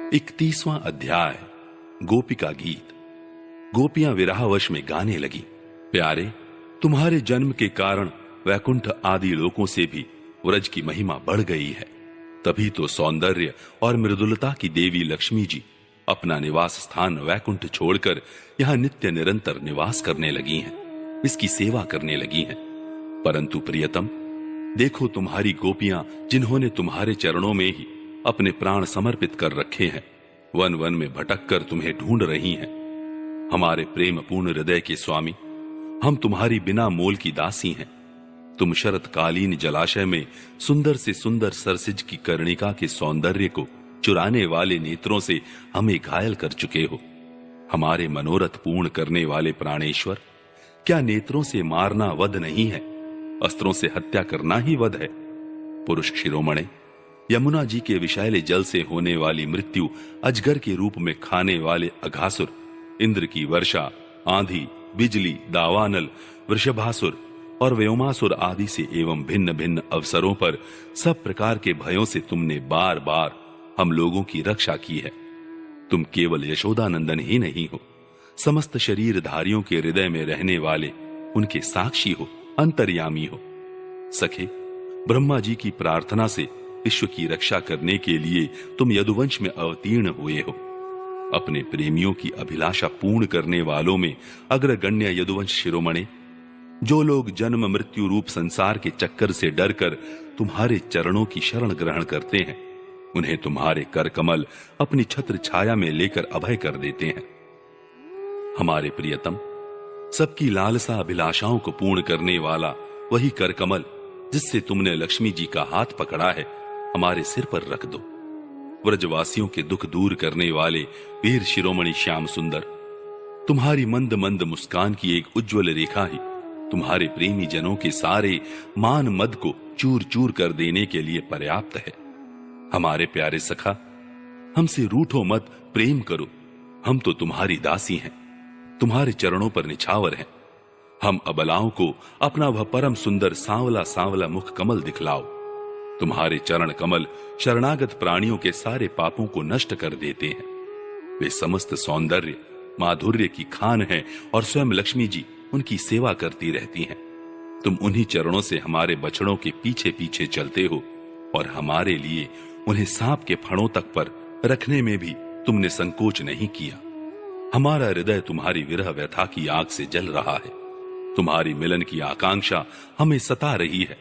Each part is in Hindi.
31वां अध्याय। गोपिका गीत। गोपियां विरहवश में गाने लगी, प्यारे तुम्हारे जन्म के कारण वैकुंठ आदि लोकों से भी व्रज की महिमा बढ़ गई है। तभी तो सौंदर्य और मृदुलता की देवी लक्ष्मी जी अपना निवास स्थान वैकुंठ छोड़कर यहां नित्य निरंतर निवास करने लगी हैं, इसकी सेवा करने लगी हैं। परंतु प्रियतम, देखो तुम्हारी गोपियां जिन्होंने तुम्हारे चरणों में ही अपने प्राण समर्पित कर रखे हैं, वन वन में भटक कर तुम्हें ढूंढ रही हैं। हमारे प्रेम पूर्ण हृदय के स्वामी, हम तुम्हारी बिना मोल की दासी हैं। तुम शरतकालीन जलाशय में सुंदर से सुंदर सरसिज की कर्णिका के सौंदर्य को चुराने वाले नेत्रों से हमें घायल कर चुके हो। हमारे मनोरथ पूर्ण करने वाले प्राणेश्वर, क्या नेत्रों से मारना वध नहीं है? अस्त्रों से हत्या करना ही वध है। पुरुष शिरोमणे, यमुना जी के विषैले जल से होने वाली मृत्यु अजगर के रूप में खाने वाले अघासुर, इंद्र की वर्षा, आंधी, बिजली, दावानल, वृषभासुर और व्योमासुर आदि से एवं भिन्न भिन्न अवसरों पर सब प्रकार के भयों से तुमने बार बार हम लोगों की रक्षा की है। तुम केवल यशोदानंदन ही नहीं हो, समस्त शरीरधारियों के हृदय में रहने वाले उनके साक्षी हो, अंतर्यामी हो। सखे, ब्रह्मा जी की प्रार्थना से विश्व की रक्षा करने के लिए तुम यदुवंश में अवतीर्ण हुए हो। अपने प्रेमियों की अभिलाषा पूर्ण करने वालों में अग्रगण्य यदुवंश शिरोमणे, जो लोग जन्म मृत्यु रूप संसार के चक्कर से डरकर तुम्हारे चरणों की शरण ग्रहण करते हैं, उन्हें तुम्हारे कर कमल अपनी छत्र छाया में लेकर अभय कर देते हैं। हमारे प्रियतम, सबकी लालसा अभिलाषाओं को पूर्ण करने वाला वही कर कमल जिससे तुमने लक्ष्मी जी का हाथ पकड़ा है, हमारे सिर पर रख दो। व्रजवासियों के दुख दूर करने वाले वीर शिरोमणि श्याम सुंदर, तुम्हारी मंद मंद मुस्कान की एक उज्जवल रेखा ही तुम्हारे प्रेमी जनों के सारे मान मद को चूर चूर कर देने के लिए पर्याप्त है। हमारे प्यारे सखा, हमसे रूठो मत, प्रेम करो। हम तो तुम्हारी दासी हैं, तुम्हारे चरणों पर निछावर हैं। हम अबलाओं को अपना वह परम सुंदर सांवला सांवला मुख कमल दिखलाओ। तुम्हारे चरण कमल शरणागत प्राणियों के सारे पापों को नष्ट कर देते हैं। वे समस्त सौंदर्य माधुर्य की खान है और स्वयं लक्ष्मी जी उनकी सेवा करती रहती हैं। तुम उन्हीं चरणों से हमारे बछड़ों के पीछे पीछे चलते हो और हमारे लिए उन्हें सांप के फणों तक पर रखने में भी तुमने संकोच नहीं किया। हमारा हृदय तुम्हारी विरह व्यथा की आग से जल रहा है। तुम्हारी मिलन की आकांक्षा हमें सता रही है।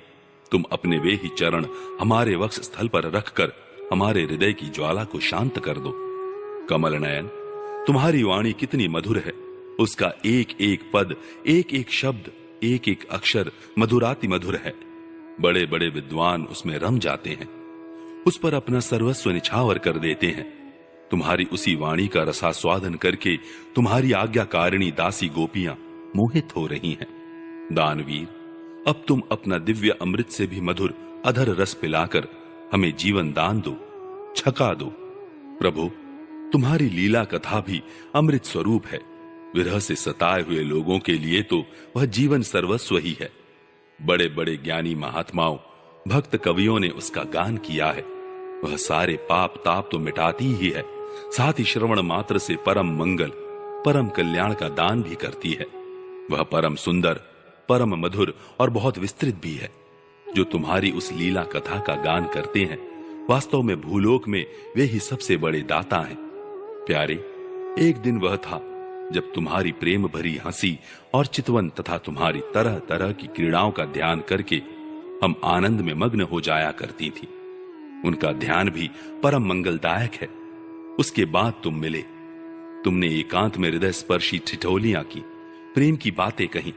तुम अपने वे ही चरण हमारे वक्ष स्थल पर रखकर हमारे हृदय की ज्वाला को शांत कर दो। कमल नयन, तुम्हारी वाणी कितनी मधुर है। उसका एक एक पद, एक एक शब्द, एक एक अक्षर मधुराति मधुर है। बड़े बड़े विद्वान उसमें रम जाते हैं, उस पर अपना सर्वस्व निछावर कर देते हैं। तुम्हारी उसी वाणी का रसास्वादन करके तुम्हारी आज्ञाकारिणी दासी गोपियां मोहित हो रही हैं। दानवीर, अब तुम अपना दिव्य अमृत से भी मधुर अधर रस पिलाकर हमें जीवन दान दो, छका दो। प्रभु, तुम्हारी लीला कथा भी अमृत स्वरूप है। विरह से सताए हुए लोगों के लिए तो वह जीवन सर्वस्व ही है। बड़े बड़े ज्ञानी महात्माओं, भक्त कवियों ने उसका गान किया है। वह सारे पाप ताप तो मिटाती ही है, साथ ही श्रवण मात्र से परम मंगल, परम कल्याण का दान भी करती है। वह परम सुंदर, परम मधुर और बहुत विस्तृत भी है। जो तुम्हारी उस लीला कथा का गान करते हैं, वास्तव में भूलोक में वे ही सबसे बड़े दाता हैं। प्यारे, एक दिन वह था जब तुम्हारी प्रेम भरी हंसी और चितवन तथा तुम्हारी तरह तरह की क्रीड़ाओं का ध्यान करके हम आनंद में मग्न हो जाया करती थी। उनका ध्यान भी परम मंगलदायक है। उसके बाद तुम मिले, तुमने एकांत में हृदय स्पर्शी ठिठोलियां की, प्रेम की बातें कही।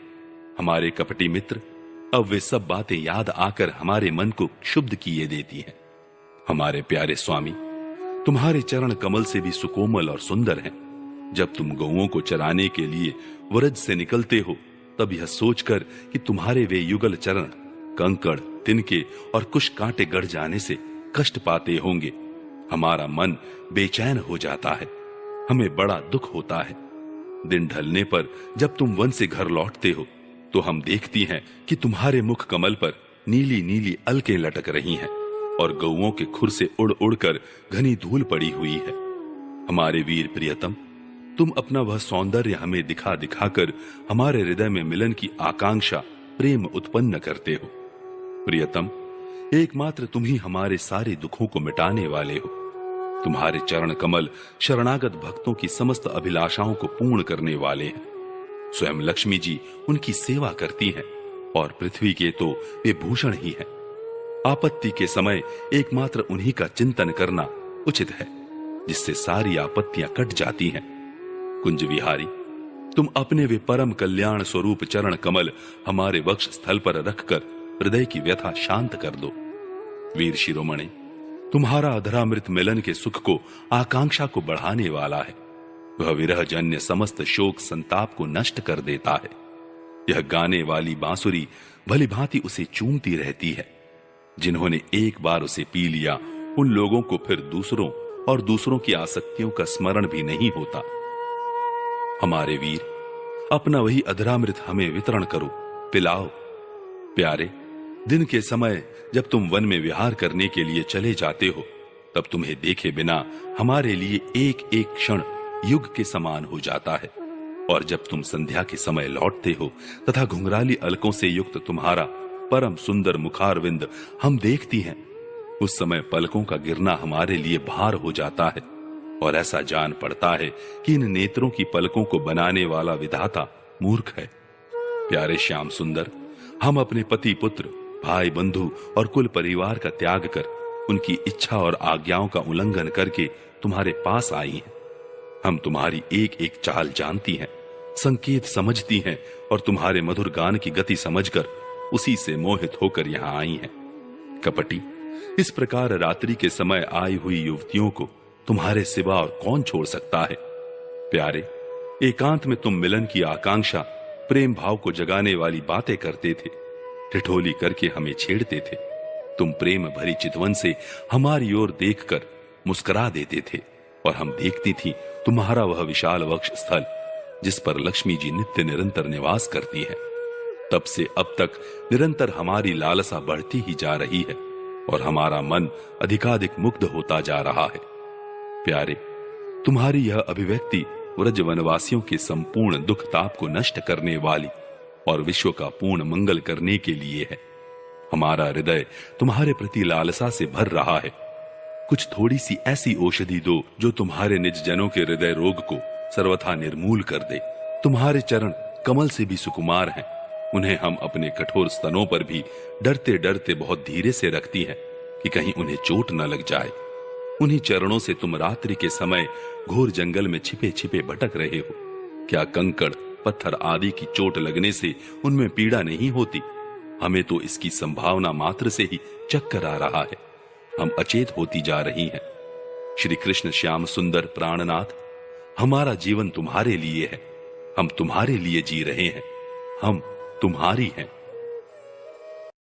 हमारे कपटी मित्र, अब वे सब बातें याद आकर हमारे मन को क्षुब्ध किए देती हैं। हमारे प्यारे स्वामी, तुम्हारे चरण कमल से भी सुकोमल और सुंदर हैं। जब तुम गौओं को चराने के लिए व्रज से निकलते हो, तब यह सोचकर कि तुम्हारे वे युगल चरण कंकड़, तिनके और कुछ कांटे गड़ जाने से कष्ट पाते होंगे, हमारा मन बेचैन हो जाता है। हमें बड़ा दुख होता है। दिन ढलने पर जब तुम वन से घर लौटते हो, तो हम देखती हैं कि तुम्हारे मुख कमल पर नीली नीली अलकें लटक रही हैं और गौओं के खुर से उड़ उड़कर घनी धूल पड़ी हुई है। हमारे वीर प्रियतम, तुम अपना वह सौंदर्य हमें दिखा दिखाकर हमारे हृदय में मिलन की आकांक्षा, प्रेम उत्पन्न करते हो। प्रियतम, एकमात्र तुम ही हमारे सारे दुखों को मिटाने वाले हो। तुम्हारे चरण कमल शरणागत भक्तों की समस्त अभिलाषाओं को पूर्ण करने वाले हैं। स्वयं लक्ष्मी जी उनकी सेवा करती हैं और पृथ्वी के तो वे भूषण ही हैं। आपत्ति के समय एकमात्र उन्हीं का चिंतन करना उचित है, जिससे सारी आपत्तियां कट जाती हैं। कुंज विहारी, तुम अपने वे परम कल्याण स्वरूप चरण कमल हमारे वक्ष स्थल पर रखकर हृदय की व्यथा शांत कर दो। वीर शिरोमणि, तुम्हारा अधरामृत मिलन के सुख को, आकांक्षा को बढ़ाने वाला है। वह विरह जन्य समस्त शोक संताप को नष्ट कर देता है। यह गाने वाली बांसुरी भली भांति उसे चूमती रहती है। जिन्होंने एक बार उसे पी लिया, उन लोगों को फिर दूसरों और दूसरों की आसक्तियों का स्मरण भी नहीं होता। हमारे वीर, अपना वही अधरामृत हमें वितरण करो, पिलाओ। प्यारे, दिन के समय जब तुम वन में विहार करने के लिए चले जाते हो, तब तुम्हें देखे बिना हमारे लिए एक एक क्षण युग के समान हो जाता है। और जब तुम संध्या के समय लौटते हो तथा घुंघराली अलकों से युक्त तुम्हारा परम सुंदर मुखारविंद हम देखती हैं, उस समय पलकों का गिरना हमारे लिए भार हो जाता है और ऐसा जान पड़ता है कि इन नेत्रों की पलकों को बनाने वाला विधाता मूर्ख है। प्यारे श्याम सुंदर, हम अपने पति पुत्र, भाई बंधु और कुल परिवार का त्याग कर, उनकी इच्छा और आज्ञाओं का उल्लंघन करके तुम्हारे पास आई हैं। हम तुम्हारी एक एक चाल जानती हैं, संकेत समझती हैं और तुम्हारे मधुर गान की गति समझकर उसी से मोहित होकर यहां आई हैं। कपटी, इस प्रकार रात्रि के समय आई हुई युवतियों को तुम्हारे सिवा और कौन छोड़ सकता है। प्यारे, एकांत में तुम मिलन की आकांक्षा, प्रेम भाव को जगाने वाली बातें करते थे, ठिठोली करके हमें छेड़ते थे। तुम प्रेम भरी चितवन से हमारी ओर देखकर मुस्कुरा देते थे और हम देखती थी तुम्हारा वह विशाल वक्ष स्थल, जिस पर लक्ष्मी जी नित्य निरंतर निवास करती है। तब से अब तक निरंतर हमारी लालसा बढ़ती ही जा रही है और हमारा मन अधिकाधिक मुग्ध होता जा रहा है। प्यारे, तुम्हारी यह अभिव्यक्ति व्रज वनवासियों के संपूर्ण दुख ताप को नष्ट करने वाली और विश्व का पूर्ण मंगल करने के लिए है। हमारा हृदय तुम्हारे प्रति लालसा से भर रहा है। कुछ थोड़ी सी ऐसी औषधि दो जो तुम्हारे निज जनों के हृदय रोग को सर्वथा निर्मूल कर दे। तुम्हारे चरण कमल से भी सुकुमार हैं, उन्हें हम अपने कठोर स्तनों पर भी डरते डरते बहुत धीरे से रखती हैं कि कहीं उन्हें चोट न लग जाए। उन्हीं चरणों से तुम रात्रि के समय घोर जंगल में छिपे छिपे भटक रहे हो। क्या कंकड़ पत्थर आदि की चोट लगने से उनमें पीड़ा नहीं होती? हमें तो इसकी संभावना मात्र से ही चक्कर आ रहा है। हम अचेत होती जा रही हैं। श्री कृष्ण श्याम सुंदर प्राणनाथ, हमारा जीवन तुम्हारे लिए है। हम तुम्हारे लिए जी रहे हैं। हम तुम्हारी हैं।